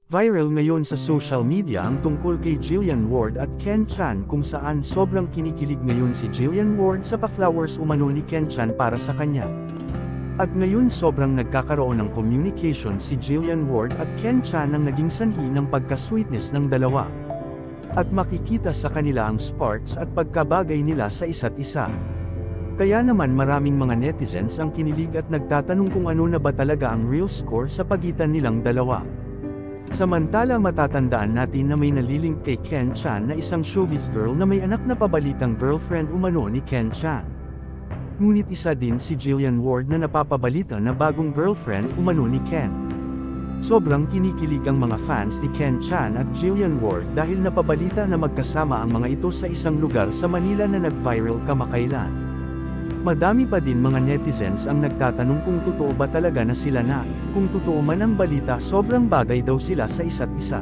Viral ngayon sa social media ang tungkol kay Jillian Ward at Ken Chan kung saan sobrang kinikilig ngayon si Jillian Ward sa pa-flowers umano ni Ken Chan para sa kanya. At ngayon sobrang nagkakaroon ng communication si Jillian Ward at Ken Chan ang naging sanhi ng pagka-sweetness ng dalawa. At makikita sa kanila ang sparks at pagkabagay nila sa isa't isa. Kaya naman maraming mga netizens ang kinilig at nagtatanong kung ano na ba talaga ang real score sa pagitan nilang dalawa. Samantala matatandaan natin na may nalilink kay Ken Chan na isang showbiz girl na may anak na pabalitang girlfriend umano ni Ken Chan. Ngunit isa din si Jillian Ward na napapabalita na bagong girlfriend umano ni Ken. Sobrang kinikilig ang mga fans ni Ken Chan at Jillian Ward dahil napabalita na magkasama ang mga ito sa isang lugar sa Manila na nag-viral kamakailan. Madami pa din mga netizens ang nagtatanong kung totoo ba talaga na sila na, kung totoo man ang balita sobrang bagay daw sila sa isa't isa.